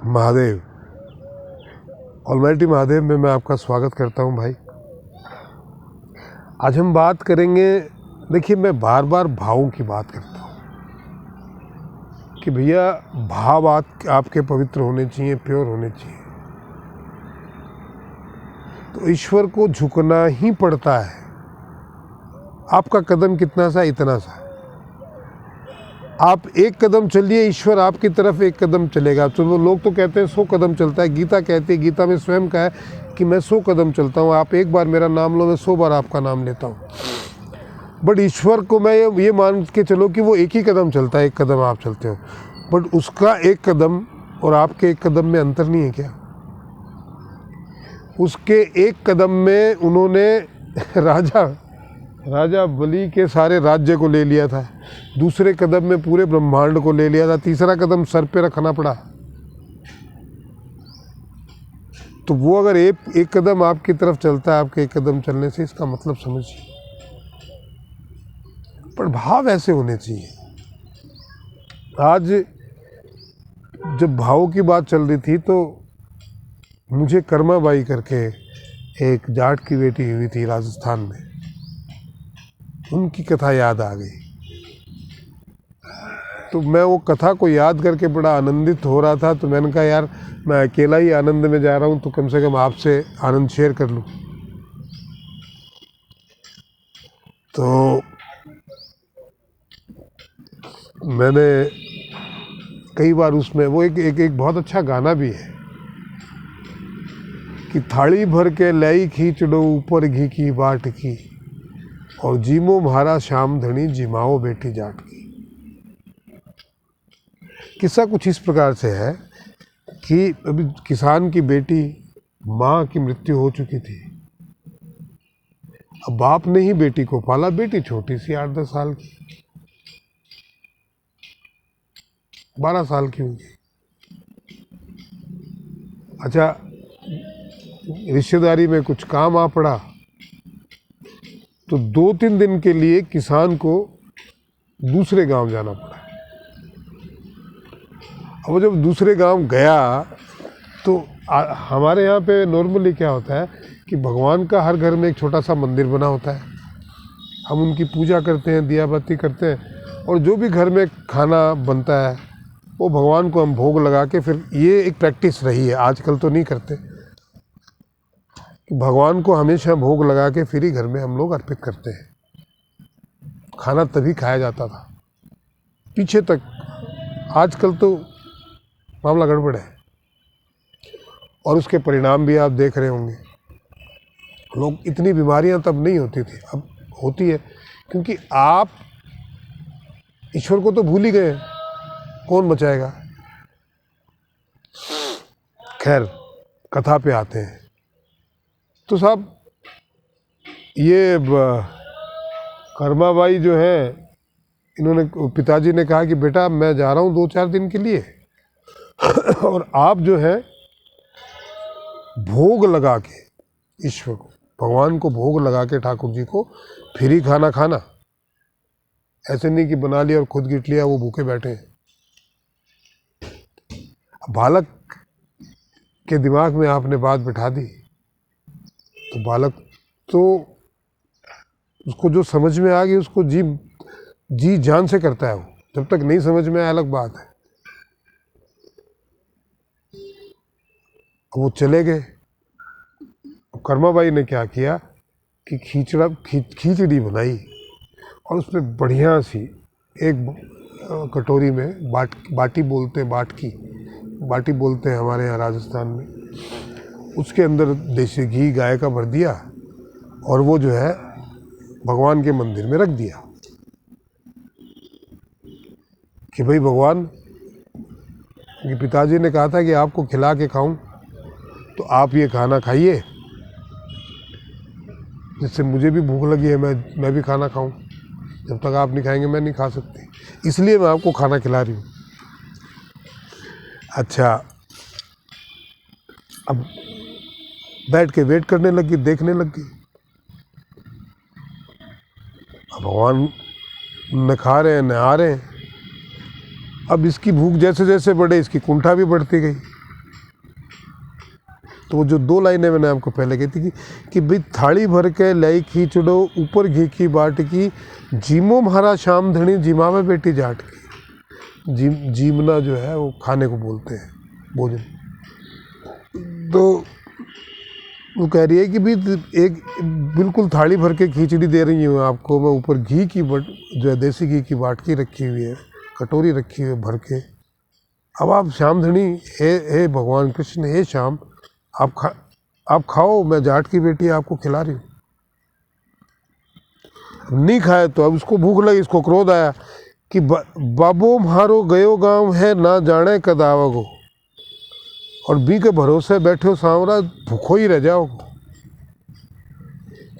Mahadev, almighty Mahadev में मैं आपका स्वागत करता हूं भाई। आज हम बात करेंगे, देखिए मैं बार बार भावों की बात करता हूं कि भैया भाव आपके पवित्र होने चाहिए, प्योर होने चाहिए। तो ईश्वर को झुकना ही पड़ता है। आपका कदम कितना सा, इतना सा। आप एक कदम चलिए, ईश्वर आपकी तरफ एक कदम चलेगा। तो वो लोग तो कहते हैं 100 कदम चलता है, गीता कहती है, गीता में स्वयं का है कि मैं 100 कदम चलता हूँ। आप एक बार मेरा नाम लो, मैं 100 बार आपका नाम लेता हूँ। बट ईश्वर को मैं ये मान के चलो कि वो एक ही कदम चलता है, एक कदम आप चलते हो, बट उसका एक कदम और आपके एक कदम में अंतर नहीं है क्या? उसके एक कदम में उन्होंने राजा बलि के सारे राज्य को ले लिया था, दूसरे कदम में पूरे ब्रह्मांड को ले लिया था, तीसरा कदम सर पे रखना पड़ा। तो वो अगर एक कदम आपकी तरफ चलता है, आपके एक कदम चलने से, इसका मतलब समझिए। पर भाव ऐसे होने चाहिए। आज जब भावों की बात चल रही थी तो मुझे कर्मा बाई करके एक जाट की बेटी हुई थी राजस्थान में, उनकी कथा याद आ गई। तो मैं वो कथा को याद करके बड़ा आनंदित हो रहा था। तो मैंने कहा यार मैं अकेला ही आनंद में जा रहा हूँ, तो कम से कम आपसे आनंद शेयर कर लूँ। तो मैंने कई बार उसमें वो एक बहुत अच्छा गाना भी है कि थाली भर के लाई खींचड़ो ऊपर घी की बाट की, और जीमो म्हारा श्याम धनी जिमाओ बेटी जाट की। किस्सा कुछ इस प्रकार से है कि अभी किसान की बेटी, माँ की मृत्यु हो चुकी थी। अब बाप ने ही बेटी को पाला। बेटी छोटी सी 8-10 साल की, 12 साल की होगी। अच्छा, रिश्तेदारी में कुछ काम आ पड़ा तो 2-3 दिन के लिए किसान को दूसरे गांव जाना पड़ा। अब जब दूसरे गांव गया तो हमारे यहाँ पे नॉर्मली क्या होता है कि भगवान का हर घर में एक छोटा सा मंदिर बना होता है। हम उनकी पूजा करते हैं, दिया बाती करते हैं, और जो भी घर में खाना बनता है वो भगवान को हम भोग लगा के, फिर ये एक प्रैक्टिस रही है, आजकल तो नहीं करते, भगवान को हमेशा भोग लगा के फिर ही घर में हम लोग अर्पित करते हैं। खाना तभी खाया जाता था पीछे तक। आजकल तो मामला गड़बड़ है, और उसके परिणाम भी आप देख रहे होंगे। लोग, इतनी बीमारियां तब नहीं होती थी, अब होती है, क्योंकि आप ईश्वर को तो भूल ही गए। कौन बचाएगा? खैर, कथा पे आते हैं। तो साहब, ये कर्मा बाई जो है, इन्होंने, पिताजी ने कहा कि बेटा मैं जा रहा हूँ 2-4 दिन के लिए, और आप जो है भोग लगा के ईश्वर को, भगवान को भोग लगा के ठाकुर जी को फिर ही खाना खाना। ऐसे नहीं कि बना लिया और खुद गिट लिया, वो भूखे बैठे हैं। बालक के दिमाग में आपने बात बिठा दी तो बालक तो उसको जो समझ में आ गई उसको जी जान से करता है। वो जब तक नहीं समझ में आया अलग बात है। वो चले गए। कर्मा बाई ने क्या किया कि खिचड़ी बनाई, और उसमें बढ़िया सी एक कटोरी में बाटी बोलते हैं, बाटी बोलते हैं हमारे यहाँ राजस्थान में, उसके अंदर देसी घी गाय का भर दिया, और वो जो है भगवान के मंदिर में रख दिया कि भाई भगवान, कि पिताजी ने कहा था कि आपको खिला के खाऊं, तो आप ये खाना खाइए जिससे मुझे भी भूख लगी है, मैं भी खाना खाऊं। जब तक आप नहीं खाएंगे मैं नहीं खा सकती, इसलिए मैं आपको खाना खिला रही हूँ। अच्छा, अब बैठ के वेट करने लगी, देखने लगी। अब भगवान न खा रहे हैं न आ रहे हैं। अब इसकी भूख जैसे जैसे बढ़े, इसकी कुंठा भी बढ़ती गई। तो वो जो 2 लाइनें मैंने आपको पहले कही थी कि भाई थाली भर के लाई खींचड़ो ऊपर घी की बाट की, जीमो म्हारा शाम धनी जिमावे बेटी जाट की। जीमना जो है वो खाने को बोलते हैं, भोजन। तो वो कह रही है कि भाई एक बिल्कुल थाली भर के खिचड़ी दे रही हूँ आपको मैं, ऊपर घी की जो है देसी घी की बाटकी रखी हुई है, कटोरी रखी हुई है भर के। अब आप श्याम धनी, हे भगवान कृष्ण, हे श्याम, आप खाओ, मैं जाट की बेटी आपको खिला रही हूँ। नहीं खाए तो अब उसको भूख लगी, इसको क्रोध आया कि बाबो म्हारो गयो गांव है ना जाने कद आवगो, और बी के भरोसे बैठे हो सांवरा, भूखो ही रह जाओ।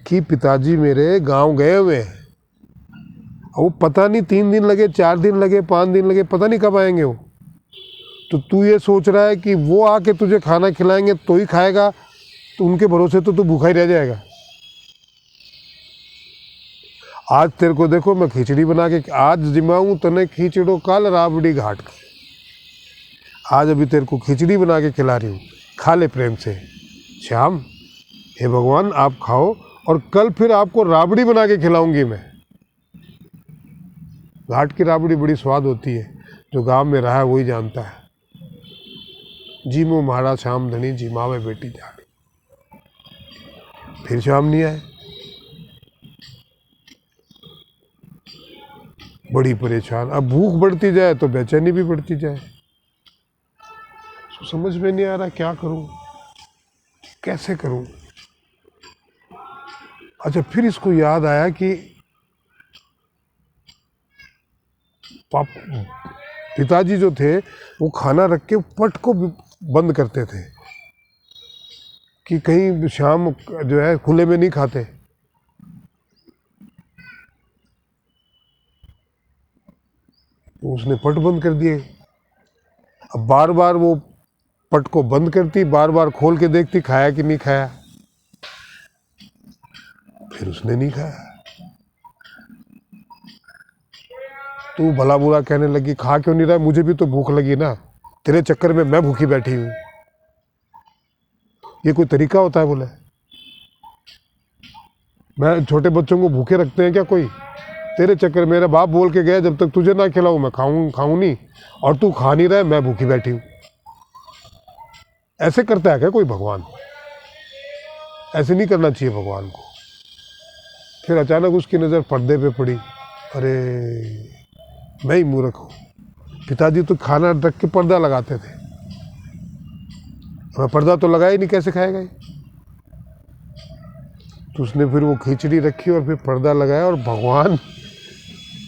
कि पिताजी मेरे गांव गए हुए हैं, वो पता नहीं 3 दिन लगे, 4 दिन लगे, 5 दिन लगे, पता नहीं कब आएंगे वो। तो तू ये सोच रहा है कि वो आके तुझे खाना खिलाएंगे तो ही खाएगा, तो उनके भरोसे तो तू भूखा ही रह जाएगा। आज तेरे को देखो मैं खिचड़ी बना के आज जिमाऊँ तने खिचड़ो काल राबड़ी घाट की। आज अभी तेरे को खिचड़ी बना के खिला रही हूँ, खा ले प्रेम से। श्याम, हे भगवान आप खाओ, और कल फिर आपको राबड़ी बना के खिलाऊंगी मैं। घाट की राबड़ी बड़ी स्वाद होती है, जो गांव में रहा है वही जानता है। जीमो म्हारा श्याम धनी जिमावे बेटी जाट। फिर श्याम नहीं आए, बड़ी परेशान। अब भूख बढ़ती जाए तो बेचैनी भी बढ़ती जाए, तो समझ में नहीं आ रहा क्या करूं, कैसे करूं। अच्छा, फिर इसको याद आया कि पिताजी जो थे वो खाना रख के पट को बंद करते थे कि कहीं शाम जो है खुले में नहीं खाते। तो उसने पट बंद कर दिए। अब बार बार वो पट को बंद करती, बार बार खोल के देखती खाया कि नहीं खाया। फिर उसने नहीं खाया तो भला बुरा कहने लगी, खा क्यों नहीं रहा, मुझे भी तो भूख लगी ना, तेरे चक्कर में मैं भूखी बैठी हूं। ये कोई तरीका होता है? बोले मैं छोटे बच्चों को भूखे रखते हैं क्या कोई? तेरे चक्कर, मेरा बाप बोल के गया जब तक तुझे ना खिलाऊं मैं खाऊं नहीं, और तू खा नहीं रहा, मैं भूखी बैठी हूं। ऐसे करता है क्या कोई भगवान? ऐसे नहीं करना चाहिए भगवान को। फिर अचानक उसकी नज़र पर्दे पे पड़ी। अरे मैं ही मूर्ख हूँ, पिताजी तो खाना रख के पर्दा लगाते थे, मैं पर्दा तो लगाया ही नहीं, कैसे खाएगा ये? तो उसने फिर वो खिचड़ी रखी और फिर पर्दा लगाया, और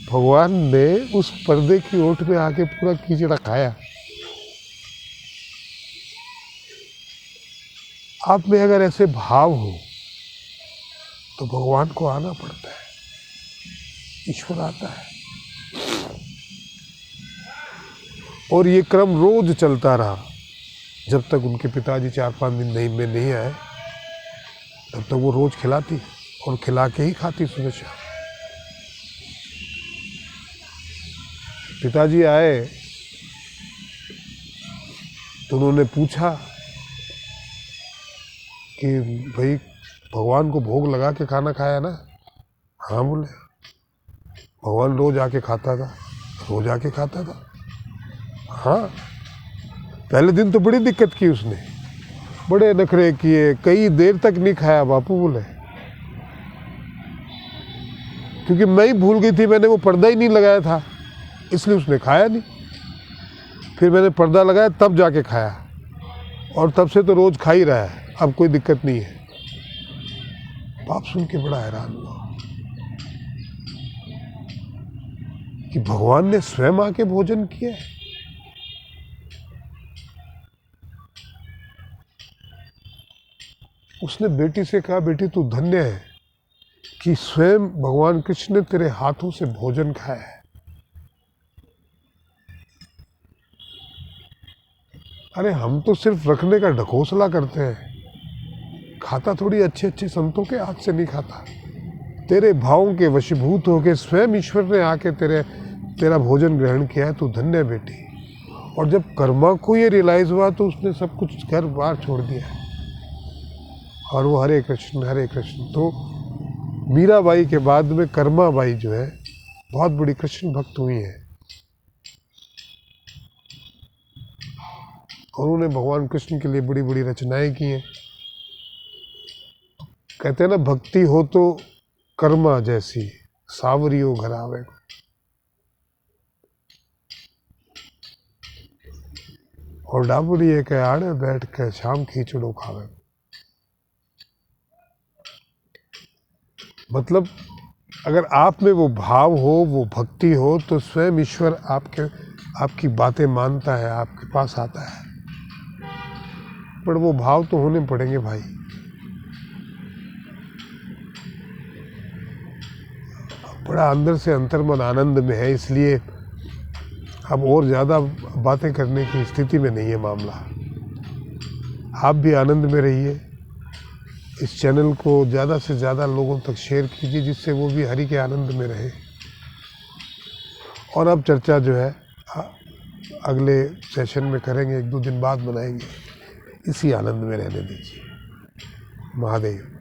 भगवान ने उस पर्दे की ओट में आके पूरा खिचड़ा खाया। आप में अगर ऐसे भाव हो तो भगवान को आना पड़ता है, ईश्वर आता है। और ये क्रम रोज चलता रहा जब तक उनके पिताजी 4-5 दिन नहीं आए, तब तक वो रोज खिलाती और खिला के ही खाती सुबह शाम। पिताजी आए तो उन्होंने पूछा कि भाई भगवान को भोग लगा के खाना खाया ना? हाँ बोले, भगवान रोज आके खाता था, रोज आके खाता था। हाँ, पहले दिन तो बड़ी दिक्कत की उसने, बड़े नखरे किए, कई देर तक नहीं खाया बापू बोले, क्योंकि मैं ही भूल गई थी, मैंने वो पर्दा ही नहीं लगाया था, इसलिए उसने खाया नहीं। फिर मैंने पर्दा लगाया तब जाके खाया, और तब से तो रोज खा ही रहा है, अब कोई दिक्कत नहीं है। बाप सुन के बड़ा हैरान हुआ कि भगवान ने स्वयं आके भोजन किया है। उसने बेटी से कहा, बेटी तू धन्य है कि स्वयं भगवान कृष्ण ने तेरे हाथों से भोजन खाया है। अरे हम तो सिर्फ रखने का ढकोसला करते हैं, खाता थोड़ी अच्छे अच्छे संतों के हाथ से नहीं खाता। तेरे भावों के वशीभूत होके स्वयं ईश्वर ने आके तेरा भोजन ग्रहण किया है, तू धन्य है बेटी। और जब कर्मा को ये रियलाइज हुआ तो उसने सब कुछ घर बार छोड़ दिया, और वो हरे कृष्ण हरे कृष्ण। तो मीराबाई के बाद में कर्माबाई जो है बहुत बड़ी कृष्ण भक्त हुई है। उन्होंने भगवान कृष्ण के लिए बड़ी बड़ी रचनाएं की हैं। कहते हैं ना, भक्ति हो तो कर्मा जैसी, सावरियो घर आवे। और डाबरी है के आड़े बैठ के शाम खींचड़ो खावे। मतलब अगर आप में वो भाव हो, वो भक्ति हो, तो स्वयं ईश्वर आपकी बातें मानता है, आपके पास आता है। पर वो भाव तो होने पड़ेंगे भाई। बड़ा अंदर से अंतर्मन आनंद में है, इसलिए अब और ज़्यादा बातें करने की स्थिति में नहीं है मामला। आप भी आनंद में रहिए। इस चैनल को ज़्यादा से ज़्यादा लोगों तक शेयर कीजिए, जिससे वो भी हरि के आनंद में रहे। और अब चर्चा जो है अगले सेशन में करेंगे, 1-2 दिन बाद बनाएंगे। इसी आनंद में रहने दीजिए। महादेव।